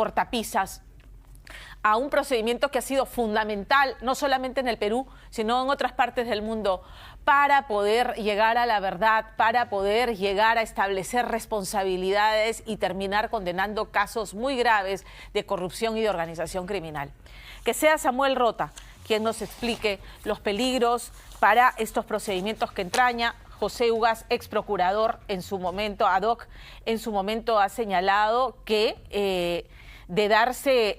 cortapisas a un procedimiento que ha sido fundamental, no solamente en el Perú, sino en otras partes del mundo, para poder llegar a la verdad, para poder llegar a establecer responsabilidades y terminar condenando casos muy graves de corrupción y de organización criminal. Que sea Samuel Rota quien nos explique los peligros para estos procedimientos que entraña. José Ugas, ex procurador, en su momento, ad hoc, en su momento ha señalado que de darse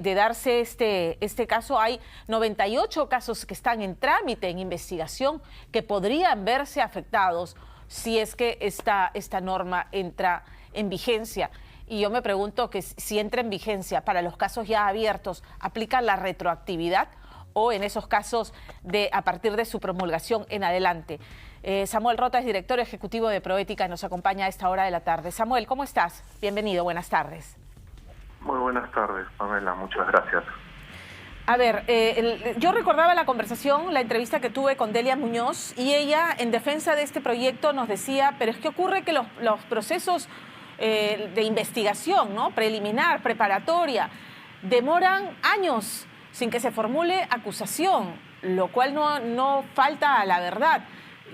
este caso, hay 98 casos que están en trámite, en investigación, que podrían verse afectados si es que esta norma entra en vigencia. Y yo me pregunto que si entra en vigencia para los casos ya abiertos, ¿aplica la retroactividad o en esos casos a partir de su promulgación en adelante? Samuel Rota es director ejecutivo de Proética y nos acompaña a esta hora de la tarde. Samuel, ¿cómo estás? Bienvenido, buenas tardes. Muy buenas tardes, Pamela, muchas gracias. A ver, yo recordaba la conversación, la entrevista que tuve con Delia Muñoz, y ella, en defensa de este proyecto, nos decía, pero es que ocurre que los procesos de investigación, ¿no?, preliminar, preparatoria, demoran años sin que se formule acusación, lo cual no falta a la verdad.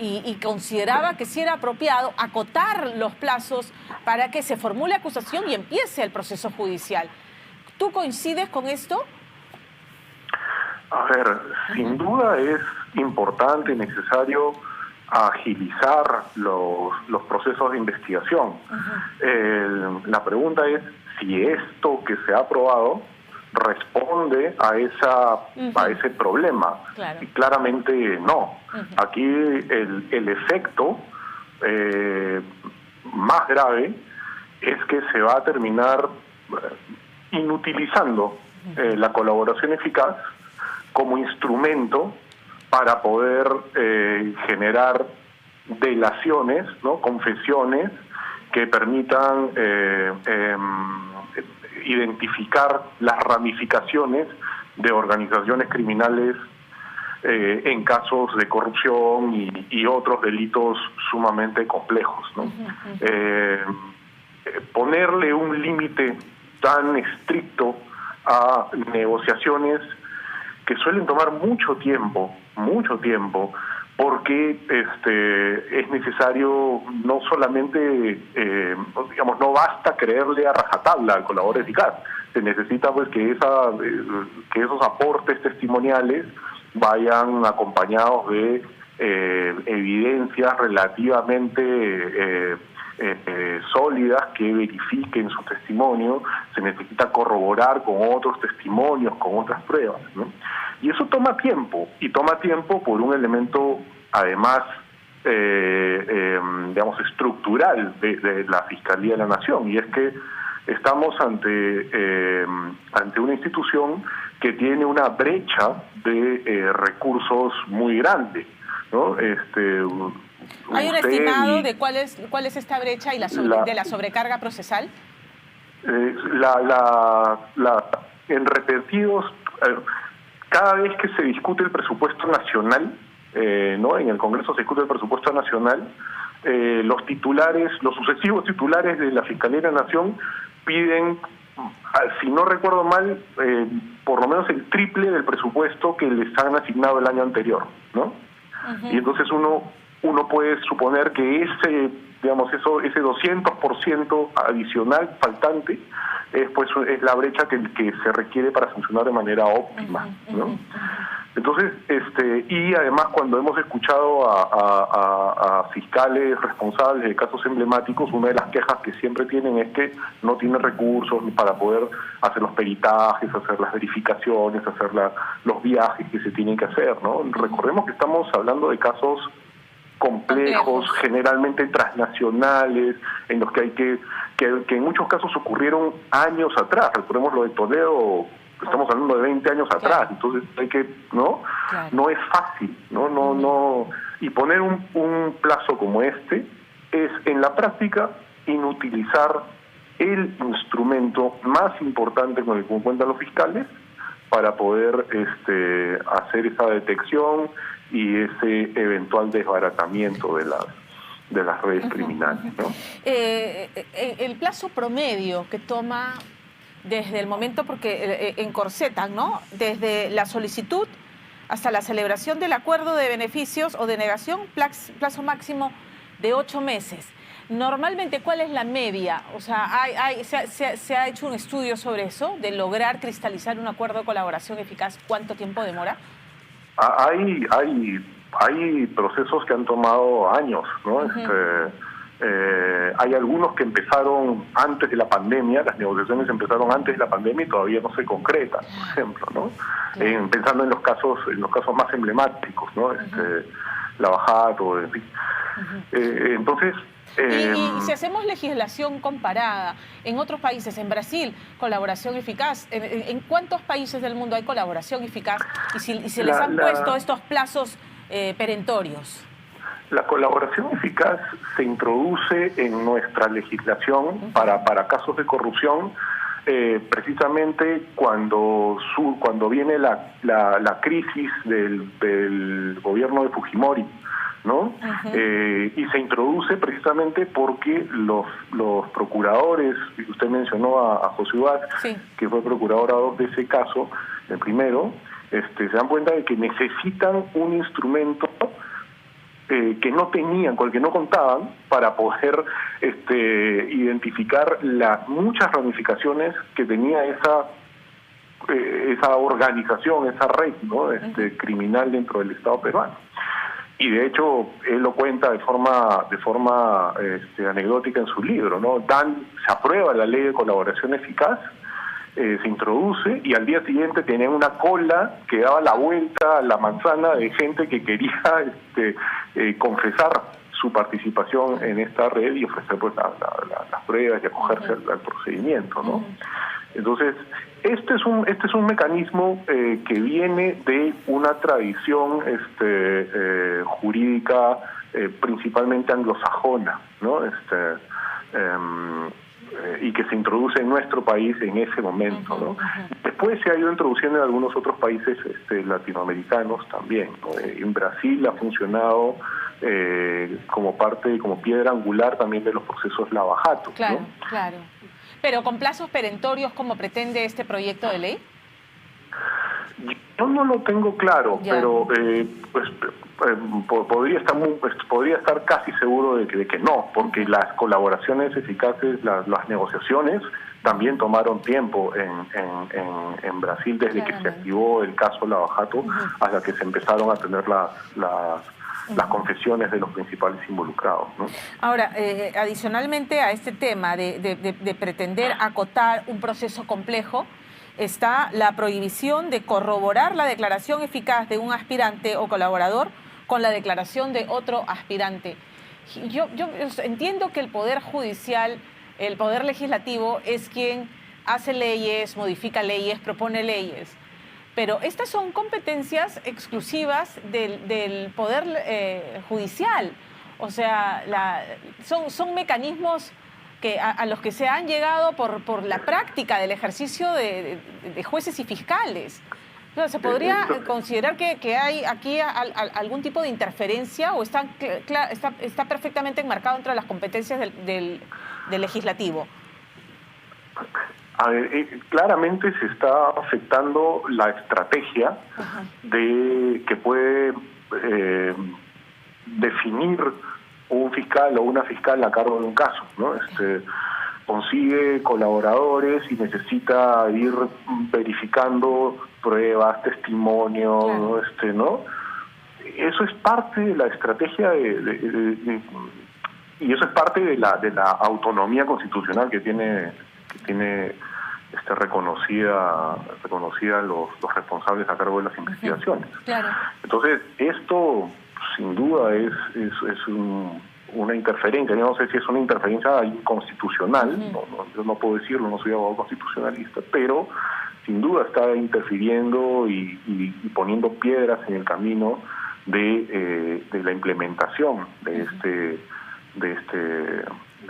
Y consideraba que sí era apropiado acotar los plazos para que se formule acusación y empiece el proceso judicial. ¿Tú coincides con esto? A ver, sin duda es importante y necesario agilizar los procesos de investigación. La pregunta es si esto que se ha aprobado responde a ese problema. Claro. Y claramente no. Aquí el efecto más grave es que se va a terminar inutilizando la colaboración eficaz como instrumento para poder generar delaciones, ¿no?, confesiones que permitan identificar las ramificaciones de organizaciones criminales en casos de corrupción y otros delitos sumamente complejos, ¿no? Ponerle un límite tan estricto a negociaciones que suelen tomar mucho tiempo, porque es necesario no solamente, no basta creerle a rajatabla al colaborador eficaz, se necesita pues que esos aportes testimoniales vayan acompañados de evidencias relativamente sólidas que verifiquen su testimonio. Se necesita corroborar con otros testimonios, con otras pruebas, ¿no? Y eso toma tiempo, por un elemento además estructural de la Fiscalía de la Nación, y es que estamos ante una institución que tiene una brecha de recursos muy grande, ¿no? ¿Hay un estimado de cuál es esta brecha y de la sobrecarga procesal? En repetidos, cada vez que se discute el presupuesto nacional, ¿no?, en el Congreso se discute el presupuesto nacional, los sucesivos titulares de la Fiscalía de la Nación piden, si no recuerdo mal, por lo menos el triple del presupuesto que les han asignado el año anterior, ¿no? Y entonces uno puede suponer que ese 200% adicional faltante es la brecha que se requiere para funcionar de manera óptima, ¿no? Entonces, y además cuando hemos escuchado a fiscales responsables de casos emblemáticos, una de las quejas que siempre tienen es que no tienen recursos para poder hacer los peritajes, hacer las verificaciones, hacer los viajes que se tienen que hacer, ¿no? Recordemos que estamos hablando de casos complejos, generalmente transnacionales, en los que hay que en muchos casos ocurrieron años atrás. Recordemos lo de Toledo, estamos hablando de 20 años atrás, entonces hay que, ¿no? Claro. No es fácil, no, y poner un plazo como este es en la práctica inutilizar el instrumento más importante con el que cuentan los fiscales para poder hacer esa detección y ese eventual desbaratamiento de las redes criminales, ¿no? El plazo promedio que toma desde el momento, porque encorsetan, ¿no? Desde la solicitud hasta la celebración del acuerdo de beneficios o denegación, plazo máximo de 8 meses. Normalmente, ¿cuál es la media? O sea, ¿se ha hecho un estudio sobre eso, de lograr cristalizar un acuerdo de colaboración eficaz? ¿Cuánto tiempo demora? Hay procesos que han tomado años, ¿no? Hay algunos que empezaron antes de la pandemia, las negociaciones empezaron antes de la pandemia y todavía no se concretan, por ejemplo, ¿no? Pensando en los casos más emblemáticos, ¿no? Lavajato, en fin. Entonces... Y si hacemos legislación comparada en otros países, en Brasil, colaboración eficaz, ¿en cuántos países del mundo hay colaboración eficaz? Y si les han puesto estos plazos perentorios. La colaboración eficaz se introduce en nuestra legislación para casos de corrupción, precisamente cuando viene la crisis del gobierno de Fujimori, ¿no? Y se introduce precisamente porque los procuradores, usted mencionó a José Ubach, sí, que fue procurador ad hoc de ese caso, el primero, se dan cuenta de que necesitan un instrumento que no tenían, con el que no contaban, para poder identificar las muchas ramificaciones que tenía esa organización, esa red, ¿no? Criminal dentro del Estado peruano. Y de hecho él lo cuenta de forma anecdótica en su libro, ¿no? Se aprueba la ley de colaboración eficaz, se introduce y al día siguiente tenían una cola que daba la vuelta a la manzana de gente que quería confesar su participación en esta red y ofrecer pues las pruebas y acogerse al procedimiento, ¿no? Entonces, este es un mecanismo que viene de una tradición jurídica principalmente anglosajona, ¿no? Y que se introduce en nuestro país en ese momento, ¿no? Después se ha ido introduciendo en algunos otros países latinoamericanos también, ¿no? En Brasil ha funcionado como piedra angular también de los procesos Lavajato, claro, ¿no? Claro. Pero con plazos perentorios, ¿como pretende este proyecto de ley? Yo no lo tengo claro, pero podría estar casi seguro de que no, porque las colaboraciones eficaces, las negociaciones también tomaron tiempo en Brasil desde que se activó el caso Lavajato hasta que se empezaron a tener las confesiones de los principales involucrados, ¿no? Ahora, adicionalmente a este tema de pretender acotar un proceso complejo, está la prohibición de corroborar la declaración eficaz de un aspirante o colaborador con la declaración de otro aspirante. Yo entiendo que el Poder Judicial, el Poder Legislativo es quien hace leyes, modifica leyes, propone leyes, pero estas son competencias exclusivas del Poder Judicial. O sea, son mecanismos a los que se han llegado por la práctica del ejercicio de jueces y fiscales. Entonces, ¿se podría considerar que hay aquí algún tipo de interferencia o está perfectamente enmarcado entre las competencias del legislativo? A ver, claramente se está afectando la estrategia que puede definir un fiscal o una fiscal a cargo de un caso, ¿no? Consigue colaboradores y necesita ir verificando pruebas, testimonios, ¿no? Eso es parte de la estrategia y eso es parte de la autonomía constitucional que tiene reconocida los responsables a cargo de las investigaciones. Claro. Entonces, esto sin duda es una interferencia. Yo no sé si es una interferencia inconstitucional, yo no puedo decirlo, no soy abogado constitucionalista, pero sin duda está interfiriendo y poniendo piedras en el camino de la implementación de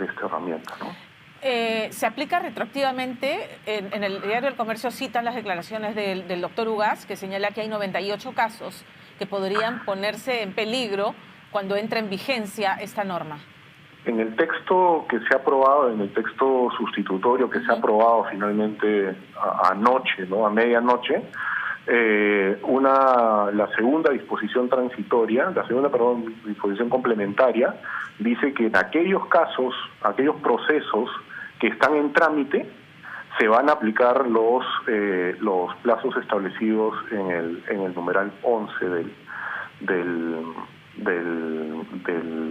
esta herramienta, ¿no? Se aplica retroactivamente. En el Diario del Comercio citan las declaraciones del doctor Ugaz, que señala que hay 98 casos que podrían ponerse en peligro cuando entra en vigencia esta norma. En el texto que se ha aprobado, en el texto sustitutorio que se ha aprobado finalmente anoche, ¿no? A medianoche, la segunda disposición transitoria, disposición complementaria, dice que en aquellos casos, aquellos procesos que están en trámite, se van a aplicar los plazos establecidos en el numeral 11 del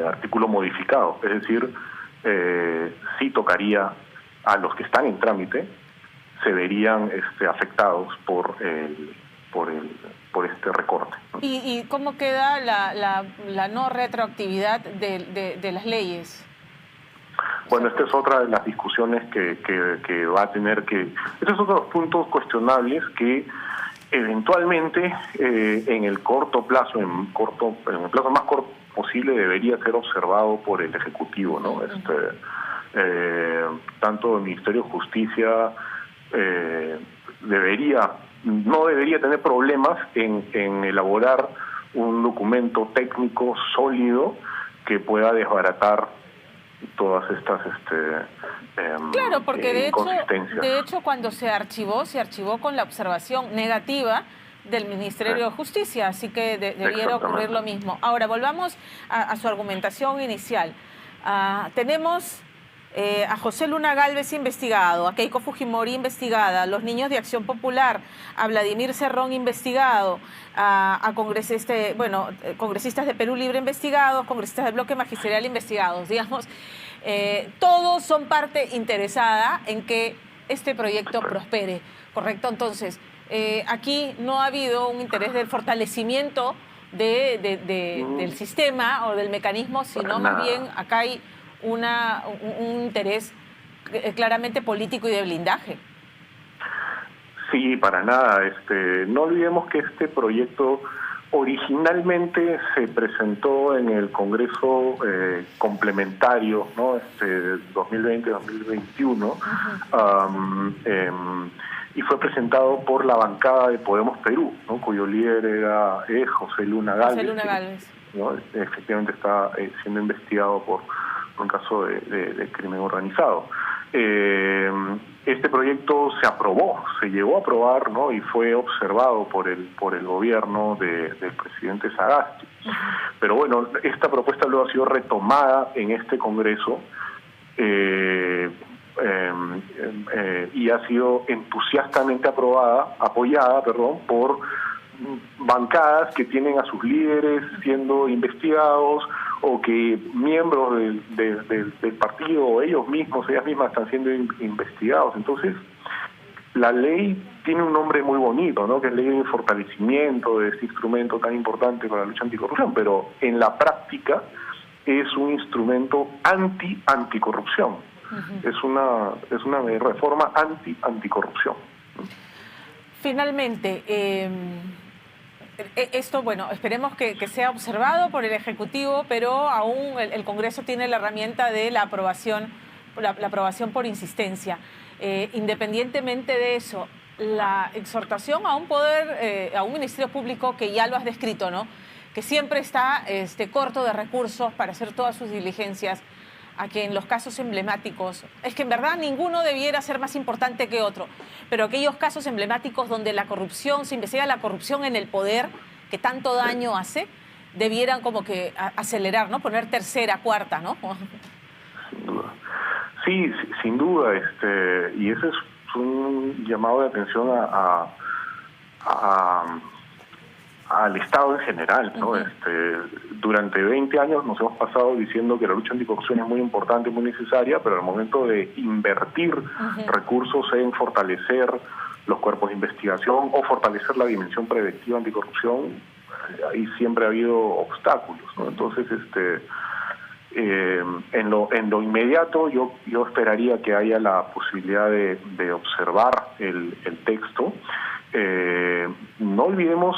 artículo modificado. Es decir, sí tocaría a los que están en trámite, se verían afectados por este recorte, ¿no? ¿Y cómo queda la no retroactividad de las leyes? Bueno, esta es otra de las discusiones que va a tener que... Estos son otros puntos cuestionables que eventualmente en el corto plazo, en el plazo más corto posible, debería ser observado por el Ejecutivo, ¿no? Tanto el Ministerio de Justicia no debería tener problemas en elaborar un documento técnico sólido que pueda desbaratar todas estas claro, porque inconsistencias. de hecho cuando se archivó con la observación negativa del Ministerio de Justicia, así que debiera ocurrir lo mismo. Ahora, volvamos a su argumentación inicial. Tenemos a José Luna Gálvez investigado, a Keiko Fujimori investigada, a los niños de Acción Popular, a Vladimir Cerrón investigado, a congresistas de Perú Libre investigados, congresistas del Bloque Magisterial investigados, digamos. Todos son parte interesada en que este proyecto prospere, ¿correcto? Entonces, aquí no ha habido un interés del fortalecimiento del sistema o del mecanismo, sino más bien acá hay un interés claramente político y de blindaje. Sí, para nada. No olvidemos que este proyecto originalmente se presentó en el Congreso complementario, ¿no? 2020-2021, y fue presentado por la bancada de Podemos Perú, ¿no? Cuyo líder era José Luna Gálvez. ¿No? Efectivamente está siendo investigado por un caso de crimen organizado. Este proyecto se llegó a aprobar, ¿no? Y fue observado por el gobierno del presidente Sagasti. Pero bueno, esta propuesta luego ha sido retomada en este Congreso y ha sido entusiastamente apoyada por bancadas que tienen a sus líderes siendo investigados, o que miembros del partido o ellas mismas están siendo investigados. Entonces, la ley tiene un nombre muy bonito, ¿no? Que es ley de fortalecimiento de este instrumento tan importante para la lucha anticorrupción, pero en la práctica es un instrumento anticorrupción. Es una reforma anticorrupción. Finalmente, esto, bueno, esperemos que sea observado por el Ejecutivo, pero aún el Congreso tiene la herramienta de la aprobación por insistencia. Independientemente de eso, la exhortación a un Ministerio Público que ya lo has descrito, ¿no? Que siempre está corto de recursos para hacer todas sus diligencias, a que en los casos emblemáticos, es que en verdad ninguno debiera ser más importante que otro, pero aquellos casos emblemáticos donde se investiga la corrupción en el poder, que tanto daño hace, debieran como que acelerar, ¿no? Poner tercera, cuarta, ¿no? Sin duda. Sí, sin duda, y ese es un llamado de atención al Estado en general, ¿no? Durante 20 años nos hemos pasado diciendo que la lucha anticorrupción es muy importante y muy necesaria, pero al momento de invertir recursos en fortalecer los cuerpos de investigación o fortalecer la dimensión preventiva anticorrupción, ahí siempre ha habido obstáculos, ¿no? Entonces, en lo inmediato yo esperaría que haya la posibilidad de observar el texto. No olvidemos,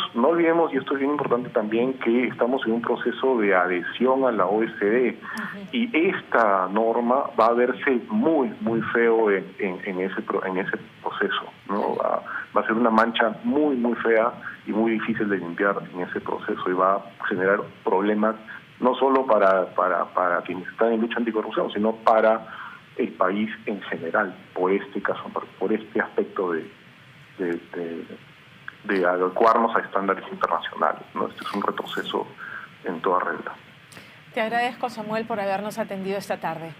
y esto es bien importante también, que estamos en un proceso de adhesión a la OECD, y esta norma va a verse muy feo en ese proceso, ¿no? Va a ser una mancha muy fea y muy difícil de limpiar en ese proceso, y va a generar problemas no solo para quienes están en lucha anticorrupción, sino para el país en general, por este caso, por este aspecto de adecuarnos a estándares internacionales, ¿no? Este es un retroceso en toda regla. Te agradezco, Samuel, por habernos atendido esta tarde.